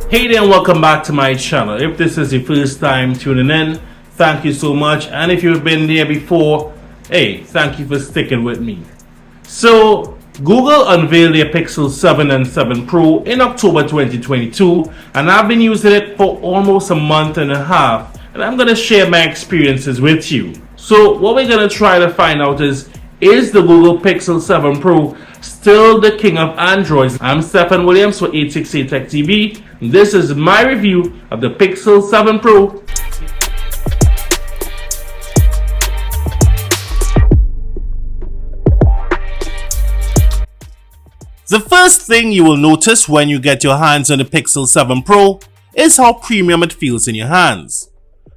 Hey there and welcome back to my channel. If this is your first time tuning in, thank you so much. And if you've been there before, hey, thank you for sticking with me. So, Google unveiled their Pixel 7 and 7 Pro in October 2022, and I've been using it for almost a month and a half, and I'm going to share my experiences with you. So, what we're going to try to find out is the Google Pixel 7 Pro still the king of Androids? I'm Stephen Williams for 868 Tech TV. This is my review of the Pixel 7 Pro. The first thing you will notice when you get your hands on the Pixel 7 Pro is how premium it feels in your hands.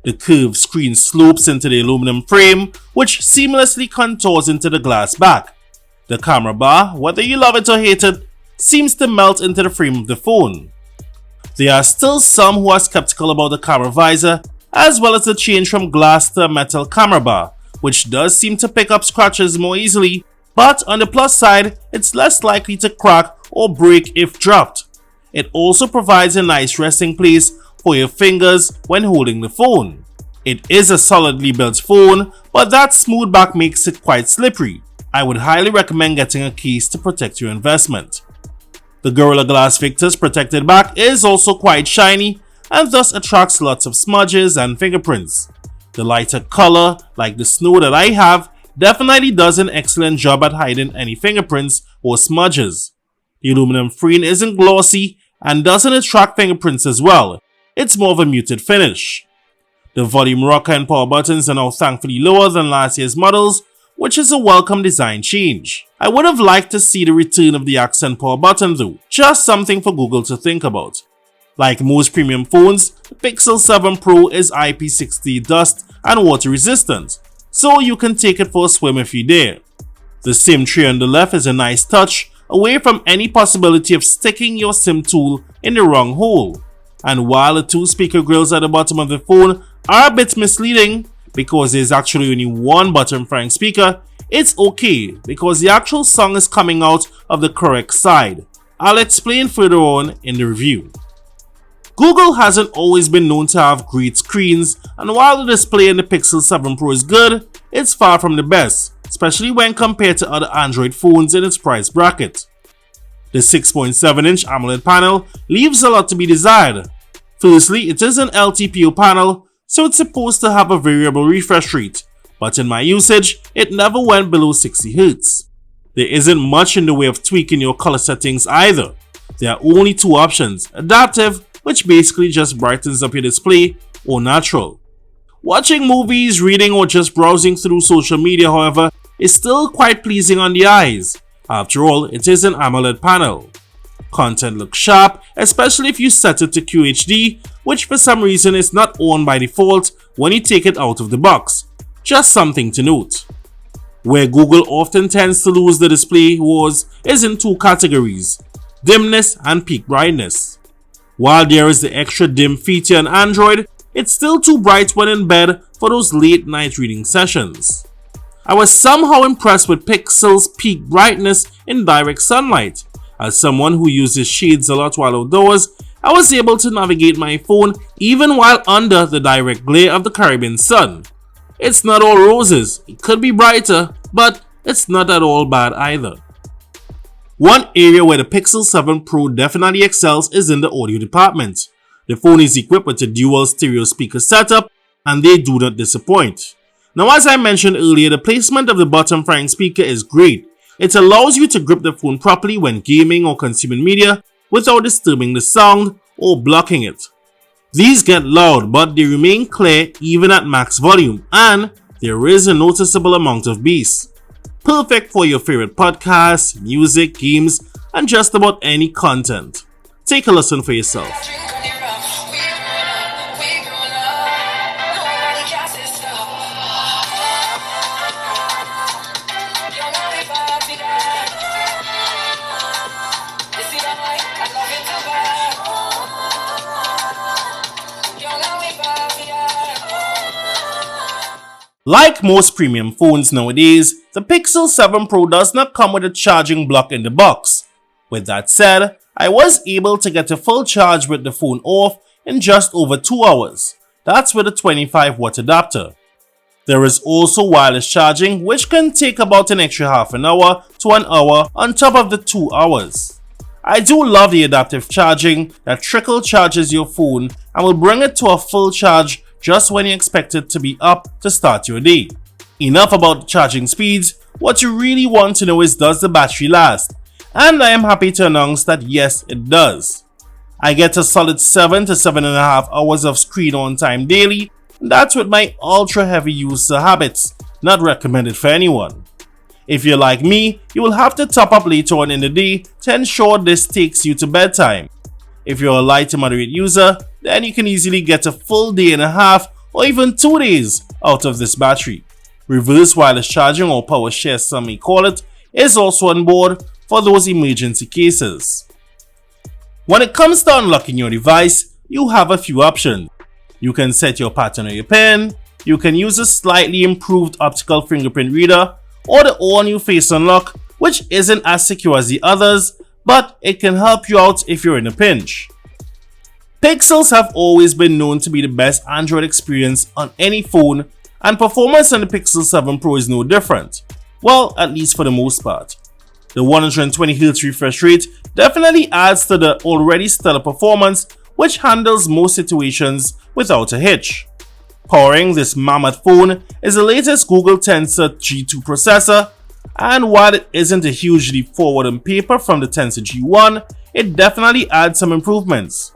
The curved screen slopes into the aluminum frame, which seamlessly contours into the glass back. The camera bar, whether you love it or hate it, seems to melt into the frame of the phone. There are still some who are skeptical about the camera visor, as well as the change from glass to a metal camera bar, which does seem to pick up scratches more easily, but on the plus side, it's less likely to crack or break if dropped. It also provides a nice resting place for your fingers when holding the phone. It is a solidly built phone, but that smooth back makes it quite slippery. I would highly recommend getting a case to protect your investment. The Gorilla Glass Victor's protected back is also quite shiny and thus attracts lots of smudges and fingerprints. The lighter color, like the snow that I have, definitely does an excellent job at hiding any fingerprints or smudges. The aluminum frame isn't glossy and doesn't attract fingerprints as well. It's more of a muted finish. The volume rocker and power buttons are now thankfully lower than last year's models, which is a welcome design change. I would have liked to see the return of the accent power button though, just something for Google to think about. Like most premium phones, the Pixel 7 Pro is IP60 dust and water resistant, so you can take it for a swim if you dare. The SIM tray on the left is a nice touch, away from any possibility of sticking your SIM tool in the wrong hole. And while the two speaker grills at the bottom of the phone are a bit misleading because there's actually only one bottom-firing speaker, it's okay because the actual song is coming out of the correct side. I'll explain further on in the review. Google hasn't always been known to have great screens, and while the display in the Pixel 7 Pro is good, it's far from the best, especially when compared to other Android phones in its price bracket. The 6.7-inch AMOLED panel leaves a lot to be desired. Firstly, it is an LTPO panel, so it's supposed to have a variable refresh rate, but in my usage, it never went below 60Hz. There isn't much in the way of tweaking your color settings either. There are only two options, adaptive, which basically just brightens up your display, or natural. Watching movies, reading, or just browsing through social media, however, is still quite pleasing on the eyes. After all, it is an AMOLED panel. Content looks sharp, especially if you set it to QHD, which for some reason is not on by default when you take it out of the box. Just something to note. Where Google often tends to lose the display wars is in two categories: dimness and peak brightness. While there is the extra dim feature on Android, it's still too bright when in bed for those late night reading sessions. I was somehow impressed with Pixel's peak brightness in direct sunlight. As someone who uses shades a lot while outdoors, I was able to navigate my phone even while under the direct glare of the Caribbean sun. It's not all roses, it could be brighter, but it's not at all bad either. One area where the Pixel 7 Pro definitely excels is in the audio department. The phone is equipped with a dual stereo speaker setup, and they do not disappoint. Now, as I mentioned earlier, the placement of the bottom-firing speaker is great. It allows you to grip the phone properly when gaming or consuming media without disturbing the sound or blocking it. These get loud, but they remain clear even at max volume, and there is a noticeable amount of bass. Perfect for your favorite podcasts, music, games, and just about any content. Take a listen for yourself. Like most premium phones nowadays, the Pixel 7 Pro does not come with a charging block in the box. With that said, I was able to get a full charge with the phone off in just over 2 hours. That's with a 25-watt adapter. There is also wireless charging, which can take about an extra half an hour to an hour on top of the 2 hours. I do love the adaptive charging that trickle charges your phone and will bring it to a full charge just when you expect it to be up to start your day. Enough about charging speeds. What you really want to know is, does the battery last? And I am happy to announce that yes, it does. I get a solid 7 to 7.5 hours of screen on time daily. That's with my ultra heavy user habits, not recommended for anyone. If you're like me, you will have to top up later on in the day to ensure this takes you to bedtime. If you're a light to moderate user, then you can easily get a full day and a half or even 2 days out of this battery. Reverse wireless charging, or power share some may call it, is also on board for those emergency cases. When it comes to unlocking your device, you have a few options. You can set your pattern or your pin, you can use a slightly improved optical fingerprint reader, or the all-new face unlock, which isn't as secure as the others, but it can help you out if you're in a pinch. Pixels have always been known to be the best Android experience on any phone, and performance on the Pixel 7 Pro is no different. Well, at least for the most part. The 120Hz refresh rate definitely adds to the already stellar performance, which handles most situations without a hitch. Powering this mammoth phone is the latest Google Tensor G2 processor, and while it isn't a huge leap forward on paper from the Tensor G1, it definitely adds some improvements.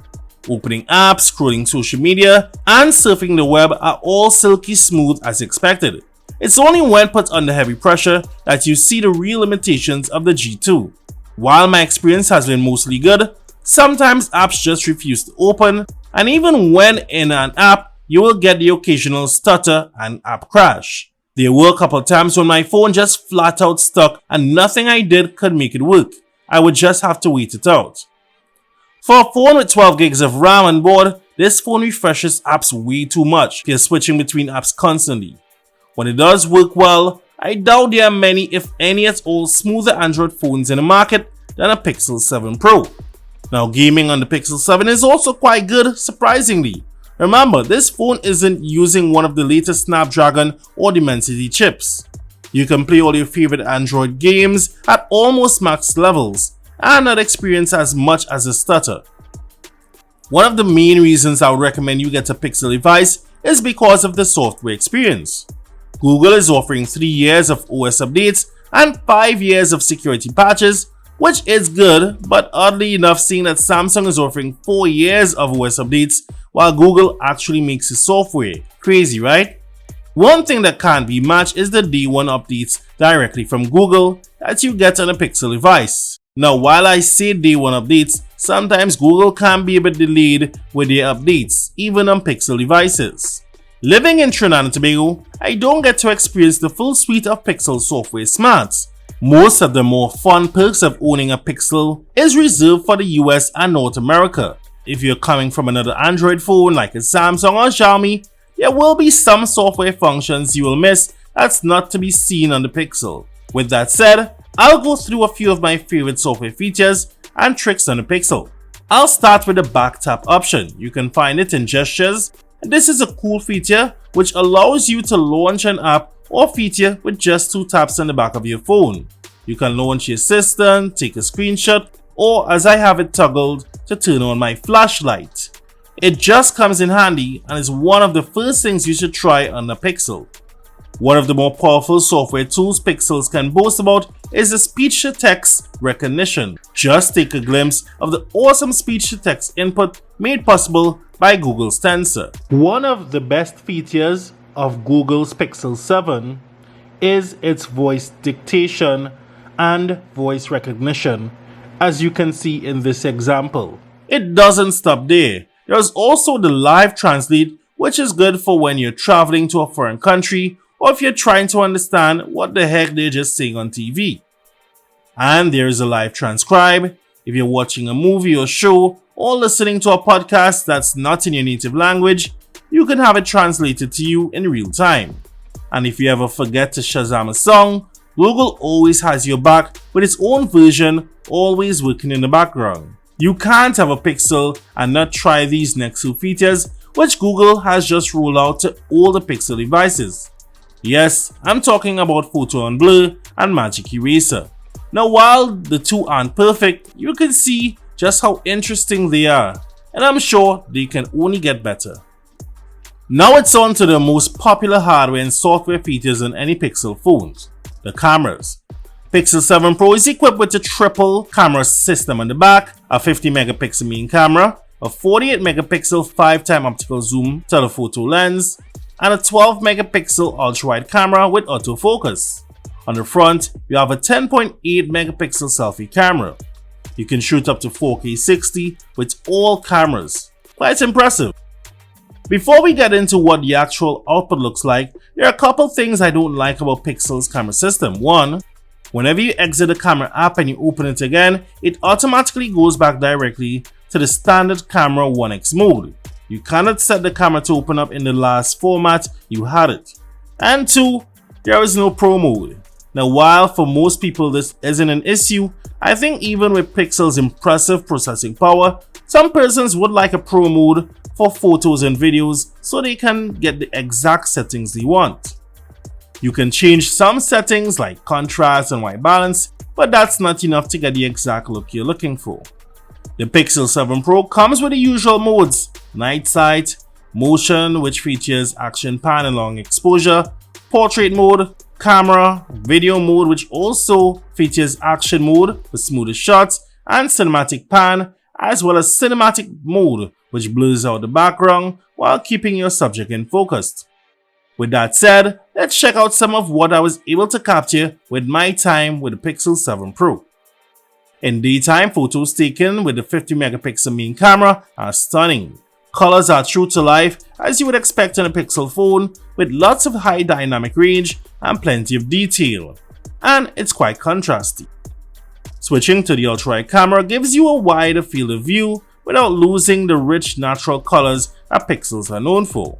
Opening apps, scrolling social media, and surfing the web are all silky smooth as expected. It's only when put under heavy pressure that you see the real limitations of the G2. While my experience has been mostly good, sometimes apps just refuse to open, and even when in an app, you will get the occasional stutter and app crash. There were a couple times when my phone just flat out stuck and nothing I did could make it work. I would just have to wait it out. For a phone with 12 gigs of RAM on board, this phone refreshes apps way too much if you're switching between apps constantly. When it does work well, I doubt there are many, if any at all, smoother Android phones in the market than a Pixel 7 Pro. Now, gaming on the Pixel 7 is also quite good, surprisingly. Remember, this phone isn't using one of the latest Snapdragon or Dimensity chips. You can play all your favorite Android games at almost max levels and not experience as much as a stutter. One of the main reasons I would recommend you get a Pixel device is because of the software experience. Google is offering 3 years of OS updates and 5 years of security patches, which is good, but oddly enough, seeing that Samsung is offering 4 years of OS updates while Google actually makes the software. Crazy, right? One thing that can't be matched is the day 1 updates directly from Google that you get on a Pixel device. Now, while I say day 1 updates, sometimes Google can be a bit delayed with their updates, even on Pixel devices. Living in Trinidad and Tobago, I don't get to experience the full suite of Pixel software smarts. Most of the more fun perks of owning a Pixel is reserved for the US and North America. If you're coming from another Android phone like a Samsung or Xiaomi, there will be some software functions you will miss that's not to be seen on the Pixel. With that said, I'll go through a few of my favorite software features and tricks on the Pixel. I'll start with the back tap option. You can find it in gestures, and this is a cool feature which allows you to launch an app or feature with just 2 taps on the back of your phone. You can launch your assistant, take a screenshot, or as I have it toggled, to turn on my flashlight. It just comes in handy and is one of the first things you should try on the Pixel. One of the more powerful software tools Pixels can boast about is the speech-to-text recognition. Just take a glimpse of the awesome speech-to-text input made possible by Google's Tensor. One of the best features of Google's Pixel 7 is its voice dictation and voice recognition, as you can see in this example. It doesn't stop there. There's also the live translate, which is good for when you're traveling to a foreign country or if you're trying to understand what the heck they're just saying on TV. And there's a live transcribe. If you're watching a movie or show or listening to a podcast that's not in your native language, you can have it translated to you in real time. And if you ever forget to Shazam a song, Google always has your back with its own version always working in the background. You can't have a Pixel and not try these next two features, which Google has just rolled out to all the Pixel devices. Yes, I'm talking about Photo on Blur and Magic Eraser. Now while the two aren't perfect, you can see just how interesting they are, and I'm sure they can only get better. Now it's on to the most popular hardware and software features on any Pixel phones, the cameras. Pixel 7 Pro is equipped with a triple camera system on the back, a 50 megapixel main camera, a 48 megapixel 5x optical zoom telephoto lens, and a 12 megapixel ultra-wide camera with autofocus. On the front, you have a 10.8 megapixel selfie camera. You can shoot up to 4K 60 with all cameras. Quite impressive. Before we get into what the actual output looks like, there are a couple things I don't like about Pixel's camera system. One, whenever you exit the camera app and you open it again, it automatically goes back directly to the standard camera 1x mode. You cannot set the camera to open up in the last format you had it. And two, there is no Pro mode. Now while for most people this isn't an issue, I think even with Pixel's impressive processing power, some persons would like a Pro mode for photos and videos so they can get the exact settings they want. You can change some settings like contrast and white balance, but that's not enough to get the exact look you're looking for. The Pixel 7 Pro comes with the usual modes: night sight, motion which features action pan and long exposure, portrait mode, camera, video mode which also features action mode for smoother shots, and cinematic pan, as well as cinematic mode which blurs out the background while keeping your subject in focus. With that said, let's check out some of what I was able to capture with my time with the Pixel 7 Pro. In daytime, photos taken with the 50 megapixel main camera are stunning. Colors are true to life as you would expect on a Pixel phone, with lots of high dynamic range and plenty of detail, and it's quite contrasty. Switching to the ultra-wide camera gives you a wider field of view without losing the rich natural colors that Pixels are known for.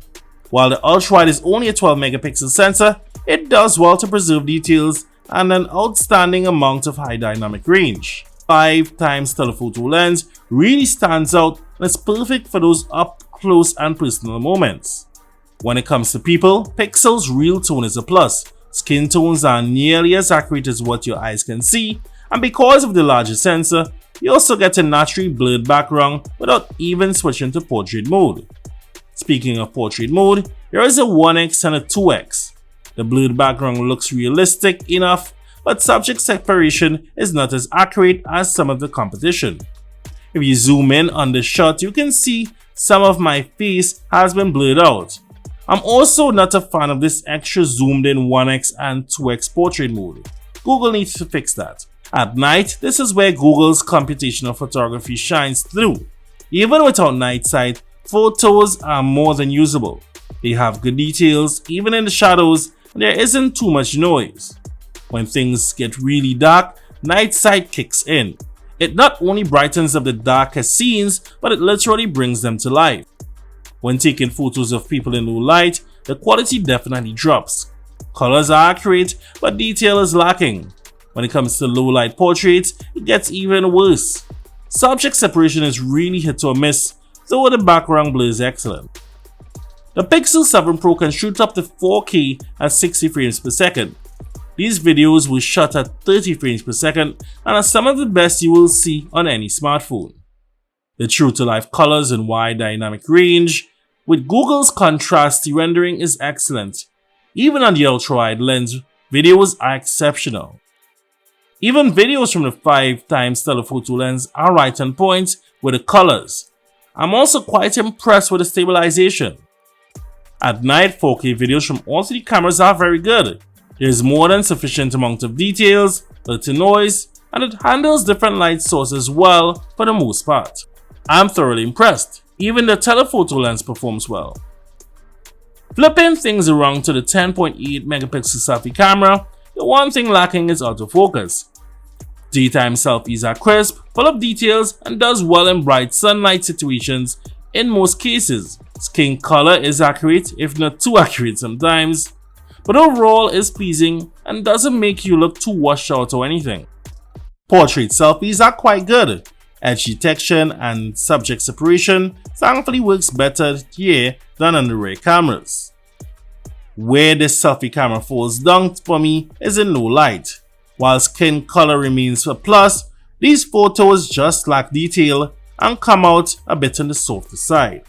While the ultra-wide is only a 12 megapixel sensor, it does well to preserve details and an outstanding amount of high dynamic range. 5x telephoto lens really stands out and is perfect for those up close and personal moments. When it comes to people, Pixel's real tone is a plus. Skin tones are nearly as accurate as what your eyes can see, and because of the larger sensor, you also get a naturally blurred background without even switching to portrait mode. Speaking of portrait mode, there is a 1x and a 2x. The blurred background looks realistic enough, but subject separation is not as accurate as some of the competition. If you zoom in on the shot, you can see some of my face has been blurred out. I'm also not a fan of this extra zoomed in 1x and 2x portrait mode. Google needs to fix that. At night, this is where Google's computational photography shines through. Even without night sight, photos are more than usable. They have good details, even in the shadows, and there isn't too much noise. When things get really dark, night sight kicks in. It not only brightens up the darkest scenes, but it literally brings them to life. When taking photos of people in low light, the quality definitely drops. Colors are accurate, but detail is lacking. When it comes to low light portraits, it gets even worse. Subject separation is really hit or miss, though the background blur is excellent. The Pixel 7 Pro can shoot up to 4K at 60 frames per second. These videos were shot at 30 frames per second and are some of the best you will see on any smartphone. The true-to-life colors and wide dynamic range with Google's contrasty rendering is excellent. Even on the ultra-wide lens, videos are exceptional. Even videos from the 5x telephoto lens are right on point with the colors. I'm also quite impressed with the stabilization. At night, 4K videos from all three cameras are very good. There is more than sufficient amount of details, little noise, and it handles different light sources well for the most part. I'm thoroughly impressed. Even the telephoto lens performs well. Flipping things around to the 10.8 megapixel selfie camera, the one thing lacking is autofocus. Daytime selfies are crisp, full of details, and does well in bright sunlight situations in most cases. Skin color is accurate, if not too accurate sometimes, but overall is pleasing and doesn't make you look too washed out or anything. Portrait selfies are quite good. Edge detection and subject separation thankfully works better here than on the rear cameras. Where this selfie camera falls down for me is in low light. While skin color remains a plus, these photos just lack detail and come out a bit on the softer side.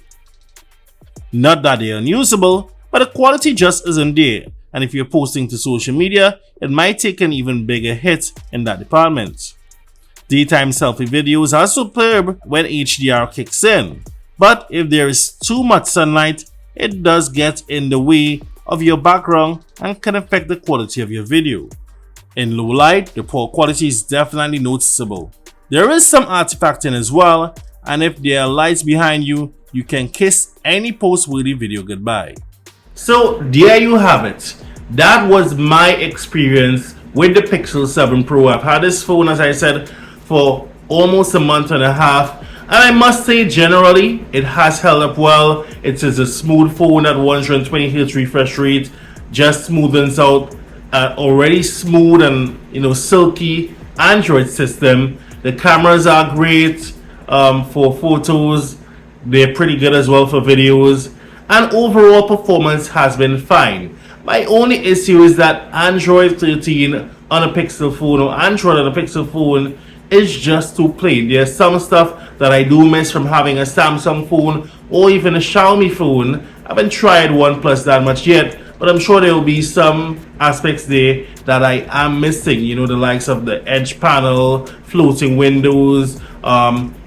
Not that they're unusable, but the quality just isn't there, and if you're posting to social media, it might take an even bigger hit in that department. Daytime selfie videos are superb when HDR kicks in, but if there is too much sunlight, it does get in the way of your background and can affect the quality of your video. In low light, the poor quality is definitely noticeable. There is some artifacting as well, and if there are lights behind you, you can kiss any post-worthy video goodbye. So there you have it. That was my experience with the Pixel 7 Pro. I've had this phone, as I said, for almost a month and a half, and I must say generally it has held up well. It is a smooth phone at 120Hz refresh rate, just smoothens out already smooth and silky Android system. The cameras are great for photos. They're pretty good as well for videos, and overall performance has been fine. My only issue is that Android 13 on a Pixel phone or Android on a Pixel phone is just too plain. There's some stuff that I do miss from having a Samsung phone or even a Xiaomi phone. I haven't tried Oneplus that much yet, but I'm sure there will be some aspects there that I am missing. The likes of the edge panel, floating windows,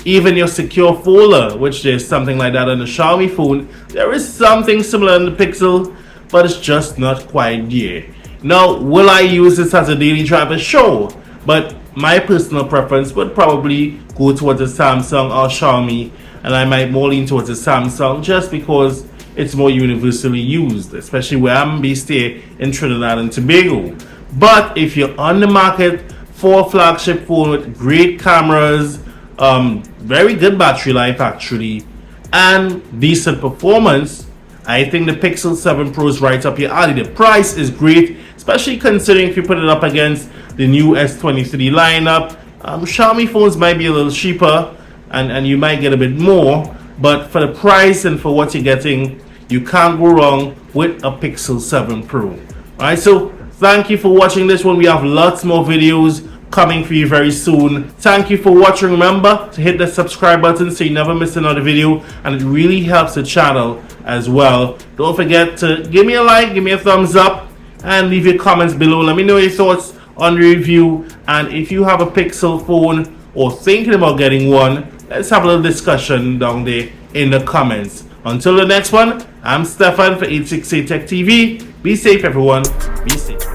even your secure folder, which there's something like that on the Xiaomi phone. There is something similar in the Pixel, but it's just not quite there. Now, will I use this as a daily driver? Sure, but my personal preference would probably go towards a Samsung or Xiaomi, and I might more lean towards a Samsung just because it's more universally used, especially where I'm based here in Trinidad and Tobago. But if you're on the market for a flagship phone with great cameras, very good battery life actually, and decent performance, I think the Pixel 7 Pro is right up your alley. The price is great, especially considering if you put it up against the new S23 lineup. Xiaomi phones might be a little cheaper and you might get a bit more, but for the price and for what you're getting, you can't go wrong with a Pixel 7 Pro. Alright, so thank you for watching this one. We have lots more videos coming for you very soon. Thank you for watching. Remember to hit the subscribe button so you never miss another video, and it really helps the channel as well. Don't forget to give me a like, give me a thumbs up, and leave your comments below. Let me know your thoughts on the review, and if you have a Pixel phone or thinking about getting one, let's have a little discussion down there in the comments. Until the next one, I'm Stefan for 868 Tech TV. Be safe everyone, be safe.